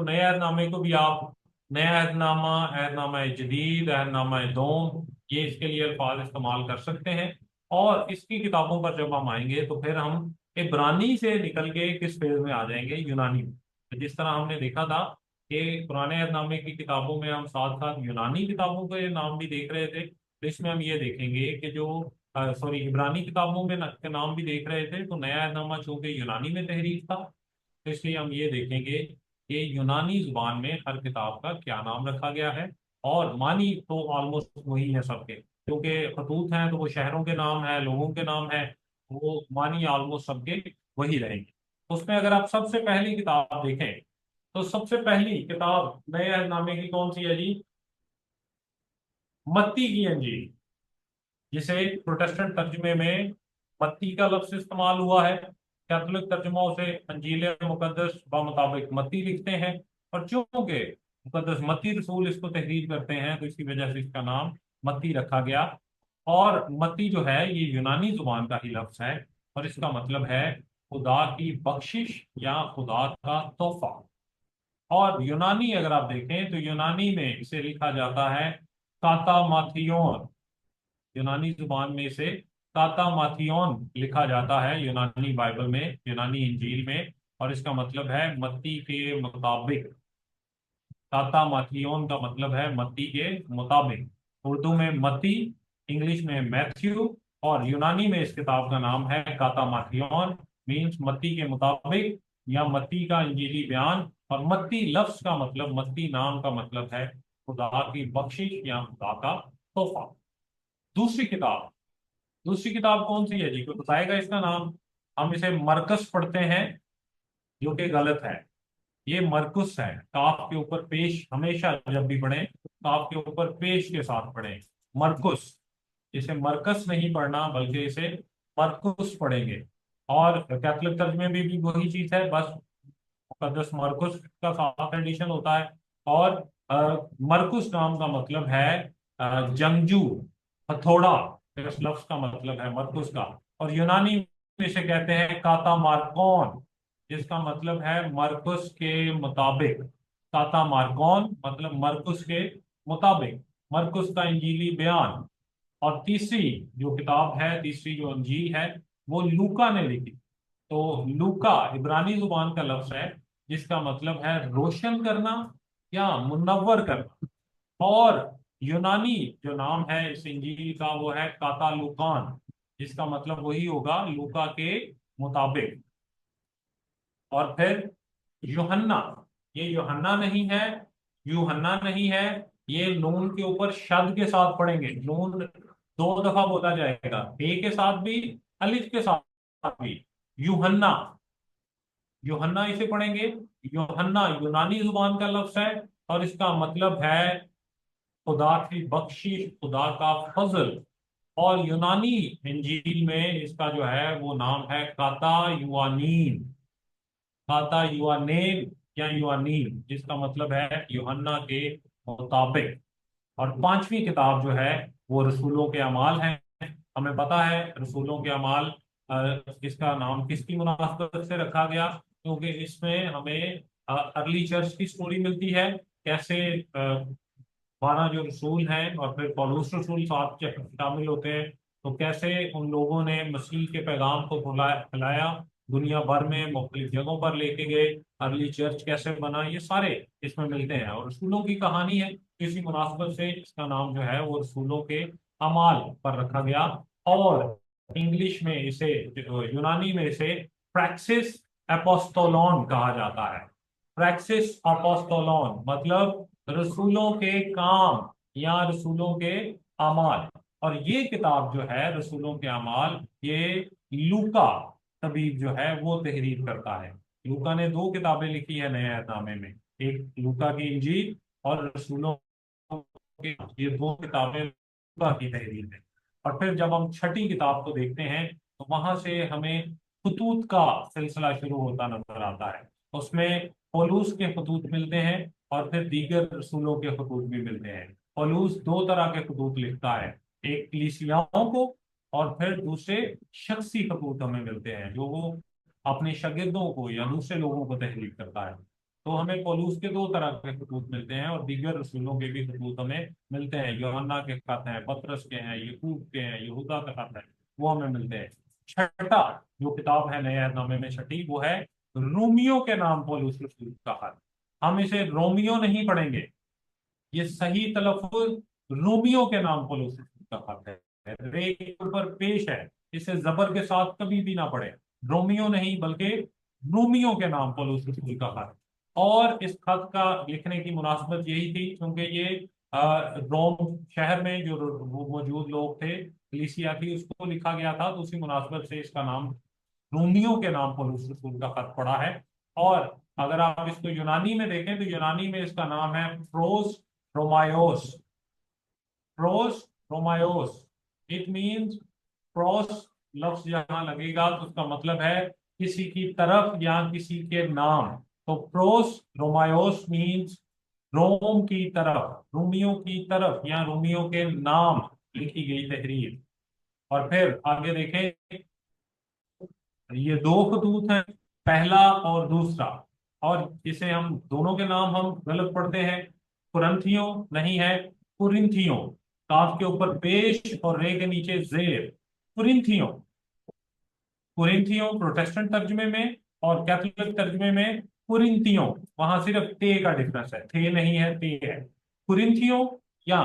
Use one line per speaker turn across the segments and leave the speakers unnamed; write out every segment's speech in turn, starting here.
नए अहदनामे को भी आप नया अहदनामा, अहदनामा जदीद, अहदनामा दोम, ये इसके लिए अल्फाज इस्तेमाल कर सकते हैं। और इसकी किताबों पर जब हम आएंगे तो फिर हम इब्रानी से निकल के किस फेज में आ जाएंगे, यूनानी में। तो जिस तरह हमने देखा था कि पुराने अहदनामे की किताबों में हम साथ साथ यूनानी किताबों के नाम भी देख रहे थे, तो इसमें हम ये देखेंगे कि जो सॉरी इब्रानी किताबों में के नाम भी देख रहे थे, तो नया अहदनामा चूंकि यूनानी में तहरीर था, तो इसलिए हम ये देखेंगे कि यूनानी जुबान में हर किताब का क्या नाम रखा गया है। और मानी तो ऑलमोस्ट वही है सबके, क्योंकि खतूत हैं तो वो शहरों के नाम है, लोगों के नाम है, वो मानी ऑलमोस्ट सबके वही रहेंगे। उसमें अगर आप सबसे पहली किताब देखें, तो सबसे पहली किताब नए अहदनामे की कौन सी है जी? मत्ती की अंजील, जिसे प्रोटेस्टेंट तर्जुमे में मत्ती का लफ्ज इस्तेमाल हुआ है। कैथोलिक तर्जुमा उसे अंजील मुकद्दस मुताबिक मत्ती लिखते हैं। और चूंकि मुकद्दस मत्ती रसूल इसको तहरीर करते हैं, तो इसी वजह से इसका नाम मत्ती रखा गया। और मत्ती जो है ये यूनानी जुबान का ही लफ्ज है, और इसका मतलब है खुदा की बख्शिश या खुदा का तोहफा। और यूनानी अगर आप देखें तो यूनानी में इसे लिखा जाता है काता माथियोन। यूनानी जुबान में इसे काता माथियोन लिखा जाता है यूनानी बाइबल में, यूनानी इंजील में। और इसका मतलब है मत्ती के मुताबिक। काता माथियोन का मतलब है मत्ती के मुताबिक। उर्दू में मत्ती, इंग्लिश में मैथ्यू, और यूनानी में इस किताब का नाम है काता माथियोन, मीन्स मत्ती के मुताबिक या मत्ती का इंजीली बयान। और मत्ती लफ्ज का मतलब, मत्ती नाम का मतलब है खुदा की बख्शिश या खुदा का तोहफा। दूसरी किताब, दूसरी किताब कौन सी है जी, कोई बताएगा इसका नाम? हम इसे मरकस पढ़ते हैं, जो कि गलत है। ये मरकुस है, काफ के ऊपर पेश, हमेशा जब भी पढ़ें काफ के ऊपर पेश के साथ पढ़ें, मरकुस। इसे मरकस नहीं पढ़ना, बल्कि इसे मरकुस पढ़ेंगे। और कैथोलिक तर्जुमे में भी वही चीज है, बस मुकद्दस मरकुस का साफ एडिशन होता है। और मरकुस नाम का मतलब है जंगजू, हथौड़ा। इस लफ्ज का मतलब है मरकुस का। और यूनानी में इसे कहते हैं काता मार्कोन, जिसका मतलब है मरकुस के मुताबिक। काता मार्कोन मतलब मरकुस के मुताबिक, मरकुस का इंजीली बयान। और तीसरी जो किताब है, तीसरी जो अंजील है, वो लूका ने लिखी। तो लूका इब्रानी जुबान का लफ्ज है, जिसका मतलब है रोशन करना या मुनव्वर करना। और यूनानी जो नाम है इस इंजील का, वो है कातालुकान, जिसका मतलब वही होगा लूका के मुताबिक। और फिर यूहन्ना, ये यूहन्ना नहीं है, यूहन्ना नहीं है। ये नून के ऊपर शद के साथ पढ़ेंगे, नून दो दफा बोला जाएगा, ए के साथ भी, अलिफ के साथ भी। यूहन्ना, यूहन्ना इसे पढ़ेंगे। यूहन्ना यूनानी जुबान का लफ्ज है, और इसका मतलब है खुदा की बख्शिश, खुदा का फजल। और यूनानी इंजील में इसका जो है वो नाम है काता युआनीन, काता युआनेन या युआनीन, जिसका मतलब है यूहन्ना के मुताबिक। और पांचवी किताब जो है वो रसूलों के अमाल है। हमें पता है रसूलों के अमाल, इसका नाम किसकी मुनासबत से रखा गया, क्योंकि इसमें हमें अर्ली चर्च की स्टोरी मिलती है। कैसे 12 जो रसूल हैं और फिर पौलुस रसूल साथ शामिल होते हैं, तो कैसे उन लोगों ने मसीह के पैगाम को फैलाया, दुनिया भर में मुख्तलिफ जगहों पर लेके गए, अर्ली चर्च कैसे बना, ये सारे इसमें मिलते हैं। और रसूलों की कहानी है, इसी मुनासबत से इसका नाम जो है वो रसूलों के अमाल पर रखा गया। और इंग्लिश में इसे, यूनानी में इसे प्रैक्सिस एपोस्टोलॉन कहा जाता है। प्रैक्सिस अपोस्टोलॉन मतलब रसूलों के काम या रसूलों के अमाल। और ये किताब जो है रसूलों के अमाल, ये लूका तबीब जो है वो तहरीर करता है। लूका ने दो किताबें लिखी है नए अहदनामे में, एक लूका की इंजील और रसूलों की, ये दो किताबें लूका की तहरीर है। और फिर जब हम छठी किताब को देखते हैं, तो वहां से हमें खतूत का सिलसिला शुरू होता नजर आता है। उसमें पौलुस के खतूत मिलते हैं, और फिर दीगर रसूलों के खतूत भी मिलते हैं। पौलुस दो तरह के खतूत लिखता है, एक कलीसियाओं को, और फिर दूसरे शख्सी खतूत हमें मिलते हैं, जो वो अपने शागिर्दों को या दूसरे लोगों को तहरीर करता है। तो हमें पोलूस के दो तरह के खतूत मिलते हैं, और दीगर रसूलों के भी खतूत हमें मिलते हैं। यूहन्ना के खत हैं, पतरस के हैं, यकूब के हैं, यहूदा का खत है, वो हमें मिलते हैं। छठा जो किताब है नए अहदनामे में, छठी, वो है रोमियो के नाम पौलुस रसूल का खत। हम इसे रोमियो नहीं पढ़ेंगे, ये सही तलफ्फुज रोमियो के नाम पौलुस रसूल का खत है। रे के ऊपर पेश है, इसे जबर के साथ कभी भी ना पढ़े। रोमियो नहीं बल्कि रोमियो के नाम पौलुस रसूल का खत। और इस खत का लिखने की मुनासबत यही थी क्योंकि ये रोम शहर में जो वो मौजूद लोग थे, कलीसिया थी, उसको लिखा गया था, तो उसी मुनासबत से इसका नाम रोमियो के नाम पौलुस रसूल का खत पड़ा है। और अगर आप इसको यूनानी में देखें तो यूनानी में इसका नाम है प्रोस रोमायोस। प्रोस रोमायोस, इट मीन्स प्रोस लफ्ज जहां लगेगा तो उसका मतलब है किसी की तरफ या किसी के नाम। तो प्रोस रोमायोस मीन्स रोम की तरफ, रोमियो की तरफ या रोमियो के नाम लिखी गई तहरीर। और फिर आगे देखें, ये दो खतूत हैं, पहला और दूसरा, और इसे हम दोनों के नाम हम गलत पढ़ते हैं। कुरंथियों नहीं है, कुरिन्थियों, काफ के ऊपर पेश और रे के नीचे जेर। कुरिन्थियों, कुरिन्थियों प्रोटेस्टेंट तर्जमे में, और कैथोलिक तर्जमे में कुरिन्थियों, वहां सिर्फ ते का डिफरेंस है, थे नहीं है, ते है। कुरिन्थियों या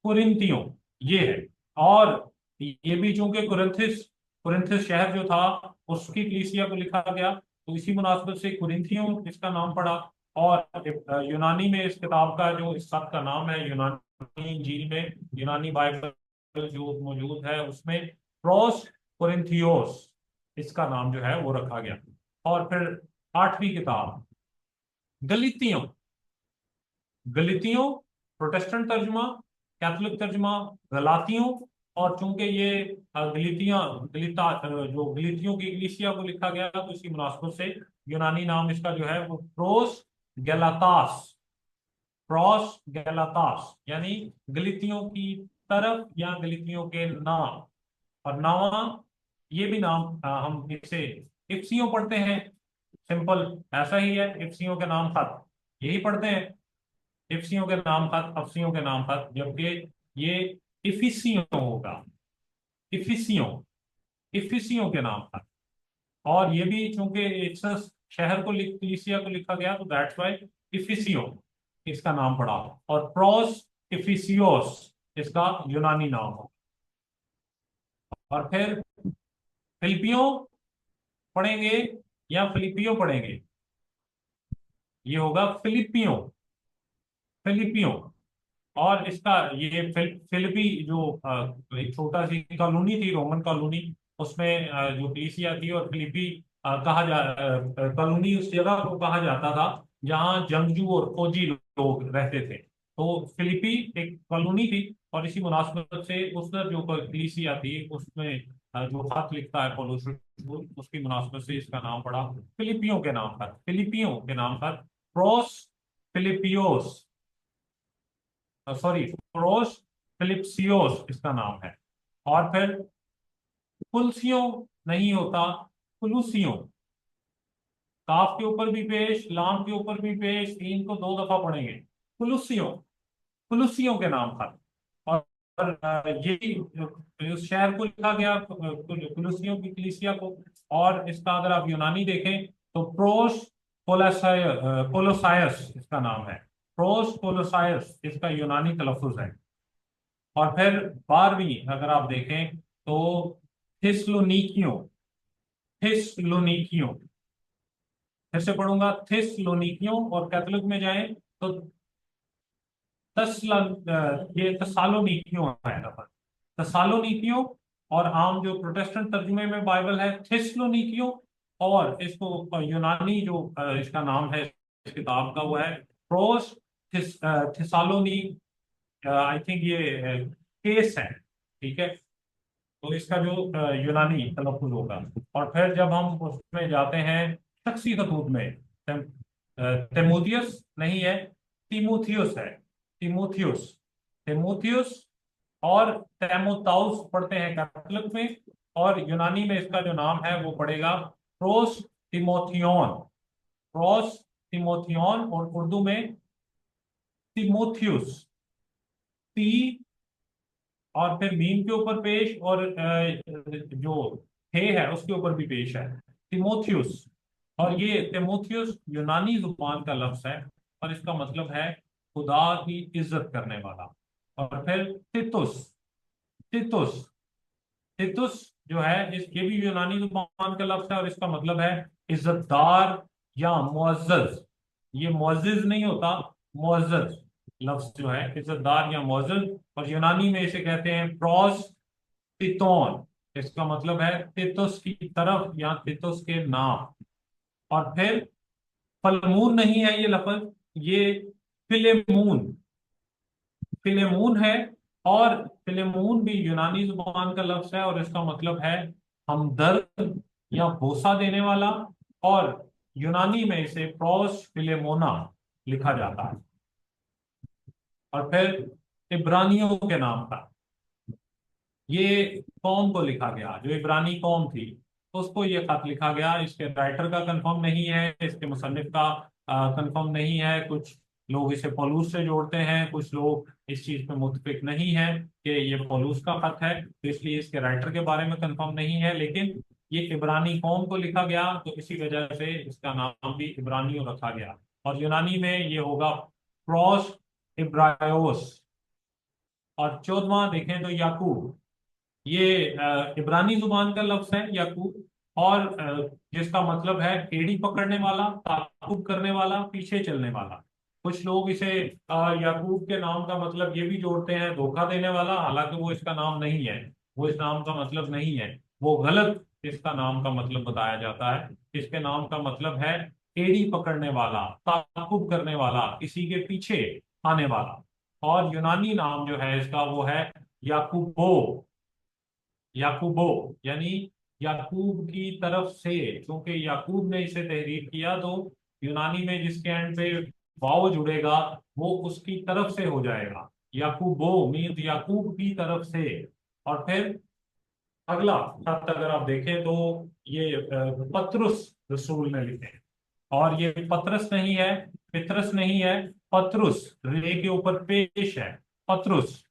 कुरिन्थियों ये है। और ये भी चूंकि कुरिन्थिस, कुरिन्थिस शहर जो था उसकी कलीसिया को लिखा गया, तो इसी मुनासबत से कुरिन्थियों इसका नाम पड़ा। और यूनानी में इस किताब का जो इस खत का नाम है, यूनानी इंजील में, यूनानी बाइबल जो मौजूद है उसमें प्रोस कोरिन्थियोस इसका नाम जो है वो रखा गया। और फिर आठवीं किताब गलीतियों। गलीतियों प्रोटेस्टेंट तर्जुमा, कैथोलिक तर्जुमा गलातियों। और चूंकि ये गलीतियां गलीता जो गलीतियों की कलीसिया को लिखा गया तो इसी मुनासबत से यूनानी नाम इसका जो है वो प्रोस गलातास, प्रोस गलातास, यानी गलीतियों की तरफ या गलीतियों के नाम। और नवा, ये भी नाम हम इसे इफ्सियों पढ़ते हैं, सिंपल ऐसा ही है, इफ्सियों के नाम खत यही पढ़ते हैं, इफ्सियों के नाम खत, अफ्सियों के नाम खत, जबकि ये इफिसियों होगा, इफिसियों, इफिसियों के नाम खत। और ये भी चूंकि इफसस शहर को कलीसिया को लिखा गया तो दैट्स वाई इफिसियों इसका नाम पड़ा। और प्रोस इफिसियोस इसका यूनानी नाम हो। और फिर फिलिपियो पढ़ेंगे या फिलिपियो पढ़ेंगे, ये होगा फिलिपियो, फिलिपियो। और इसका ये फिलिपी जो एक छोटा सी कॉलोनी थी, रोमन कॉलोनी, उसमें जो कलीसिया थी, और फिलिपी कॉलोनी उस जगह को कहा जाता था जहाँ जंगजू और फौजी लोग रहते थे। तो फिलिपी एक कॉलोनी थी, और इसी मुनासबत से उधर जो कलीसिया थी उसमें जो खत लिखता है पौलुस रसूल, उसकी मुनासबत से इसका नाम पड़ा फिलिपियों के नाम पर, फिलिपियों के नाम पर प्रोस फिलिपियोस, सॉरी प्रोस फिलिप्सियोस इसका नाम है। और फिर पुलसियों नहीं होता, पुलुसियों, काफ के ऊपर भी पेश, लाम के ऊपर भी पेश, तीन को दो दफा पढ़ेंगे, पुलुसियों, पुलुसियों के नाम था। और यही उस शहर को लिखा गया पुलुसियों की कलीसिया को। और इसका अगर आप यूनानी देखें तो प्रोस पोलोसायस इसका नाम है, प्रोस पोलोसायस इसका यूनानी तलफ्फुज है। और फिर 12वीं अगर आप देखें तो थिस्सलुनीकियों, थिस्सलुनीकियों, फिर से पढ़ूंगा थिस्सलुनीकियों। और कैथोलिक में जाएं तो ये तसालोनिकियों है लफज, तसालोनिकियों। और आम जो प्रोटेस्टेंट तर्जुमे में बाइबल है थिस्सलुनीकियों। और इसको यूनानी जो इसका नाम है इस किताब का वो है प्रोस थिसालोनी, आई थिंक ये केस है, ठीक है। तो इसका जो यूनानी तलफ्फुज होगा। और फिर जब हम उसमें जाते हैं शख्सी खतूत में, तिमोथियस नहीं है, तिमोथियस है, तिमोथियस, तिमोथियस। और तैमोताउस पढ़ते हैं कैथोलिक में। और यूनानी में इसका जो नाम है वो पड़ेगा प्रोस तिमोथियोन, प्रोस तिमोथियन, और उर्दू में तिमोथियुस। ती और फिर मीम के ऊपर पेश, और जो थे है उसके ऊपर भी पेश है, तिमोथियुस। और ये तिमोथियुस यूनानी जुबान का लफ्ज है, और इसका मतलब है खुदा की इज्जत करने वाला। और फिर तितुस, तितुस, तितुस जो है ये भी यूनानी जुबान का लफ्ज है, और इसका मतलब है इज्जतदार या मुअज्जज। ये मुअज्जिज नहीं होता, मुअज्जज लफ्ज जो है, इज्जतदार या मुअज्जज। और यूनानी में इसे कहते हैं प्रोस तितोन। इसका मतलब है तितुस की तरफ या तितुस के नाम। और फिर फलमून नहीं है ये लफ्ज, ये फिलेमून, फिलेमून है। और फिलेमून भी यूनानी जुबान का लफ्ज है, और इसका मतलब है हमदर्द या बोसा देने वाला। और यूनानी में इसे प्रोस फिलेमोना लिखा जाता है। और फिर इब्रानियों के नाम था, ये कौम को लिखा गया, जो इब्रानी कौम थी उसको ये खत लिखा गया। इसके राइटर का कंफर्म नहीं है, इसके मुसन्निफ का कंफर्म नहीं है। कुछ लोग इसे पौलुस से जोड़ते हैं, कुछ लोग इस चीज पे मुत्फिक नहीं है कि ये पौलुस का खत है, तो इसलिए इसके राइटर के बारे में कंफर्म नहीं है। लेकिन ये इब्रानी कौम को लिखा गया, तो इसी वजह से इसका नाम भी इब्रानियों रखा गया। और यूनानी में ये होगा प्रोस इब्रायोस। और चौदवा देखें तो याकूब, ये इब्रानी जुबान का लफ्ज है याकूब, और जिसका मतलब है एड़ी पकड़ने वाला, ताकुब करने वाला, पीछे चलने वाला। कुछ लोग इसे याकूब के नाम का मतलब ये भी जोड़ते हैं धोखा देने वाला, हालांकि वो इसका नाम नहीं है, वो इस नाम का मतलब नहीं है, वो गलत इसका नाम का मतलब बताया जाता है। इसके नाम का मतलब है एड़ी पकड़ने वाला, ताकुब करने वाला, किसी के पीछे आने वाला। और यूनानी नाम जो है इसका वो है याकूबो, याकूबो, यानी याकूब की तरफ से। क्योंकि याकूब ने इसे तहरीर किया, तो यूनानी में जिसके एंड पे वाव जुड़ेगा वो उसकी तरफ से हो जाएगा। याकूबो मीन्स याकूब की तरफ से। और फिर अगला खत अगर आप देखें तो ये पतरुस रसूल ने लिखे हैं। और ये पतरस नहीं है, पितरस नहीं है, पतरुस, रे के ऊपर पेश है, पतरुस।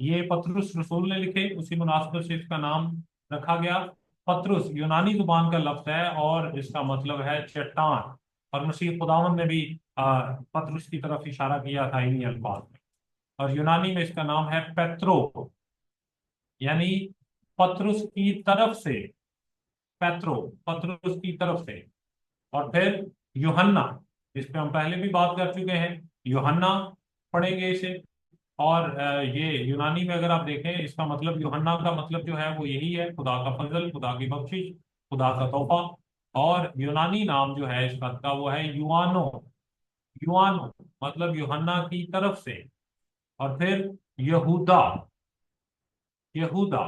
ये पतरुस रसूल ने लिखे, उसी मुनासबत से इसका नाम रखा गया। पतरुस यूनानी जुबान का लफ्ज है, और इसका मतलब है चट्टान। और मसीह खुदावंद ने भी पतरुस की तरफ इशारा किया था इन्हीं अल्फाज में। और यूनानी में इसका नाम है पेत्रो, यानी पतरुस की तरफ से, पेत्रो, पतरुस की तरफ से। और फिर यूहन्ना, इस पे हम पहले भी बात कर चुके हैं, यूहन्ना पढ़ेंगे इसे। और ये यूनानी में अगर आप देखें, इसका मतलब यूहन्ना का मतलब जो है वो यही है, खुदा का फजल, खुदा की बख्शिश, खुदा का तोहफा। और यूनानी नाम जो है इस खत का वो है युआनो, युआनो मतलब यूहन्ना की तरफ से। और फिर यहूदा, यहूदा,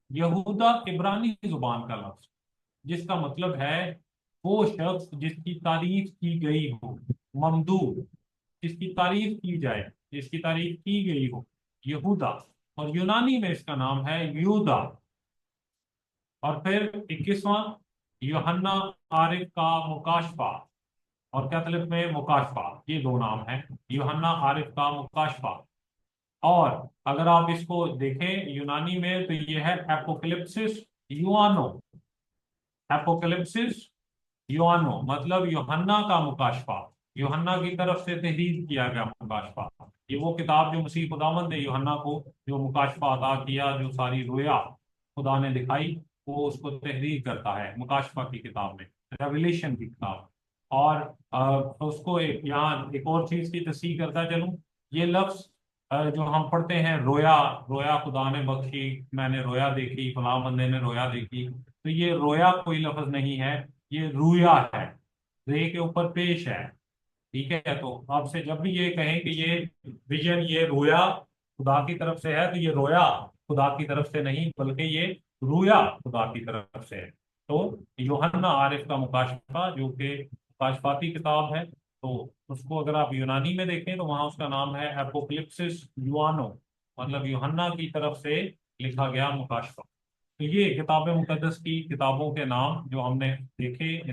यहूदा इब्रानी जुबान का लफ्ज, जिसका मतलब है वो शख्स जिसकी तारीफ की गई हो, ममदू, जिसकी तारीफ की जाए, जिसकी तारीफ की गई हो, यहूदा। और यूनानी में इसका नाम है यूदा। और फिर 21वां यूहन्ना आरिफ का मुकाशफा, और कैथलिक में मुकाशफा, ये दो नाम हैं, यूहन्ना आरिफ का मुकाशफा। और अगर आप इसको देखें यूनानी में तो ये है एपोकलिप्सिस युआनो, एपोकलिप्सिस युआनो मतलब यूहन्ना का मुकाशफा, यूहन्ना की तरफ से तहरीर किया गया मुकाशफा। ये वो किताब जो मसीह खुदावंद ने यूहन्ना को जो मुकाशफा अता किया, जो सारी रोया खुदा ने दिखाई, वो उसको तहरीर करता है मुकाशफा की किताब में, रेवलेशन की किताब। और उसको यहाँ एक और चीज की तस्दीक करता चलूं, ये लफ्ज जो हम पढ़ते हैं रोया, रोया खुदा ने बख्शी, मैंने रोया देखी, फलां बंदे ने रोया देखी, तो ये रोया कोई लफ्ज नहीं है, ये रूया है, रे के ऊपर पेश है। ठीक है, तो आपसे जब भी ये कहें कि ये विजन, ये रोया खुदा की तरफ से है, तो ये रोया खुदा की तरफ से नहीं, बल्कि ये रूया खुदा की तरफ से है। तो यूहन्ना आरिफ का मुकाशफा जो कि मुकाशफाती किताब है, तो उसको अगर आप यूनानी में देखें तो वहां उसका नाम है एपोक्लिप्सिस युआनो, मतलब यूहन्ना की तरफ से लिखा गया मुकाशफा। तो ये किताब मुकद्दस की किताबों के नाम जो हमने देखे।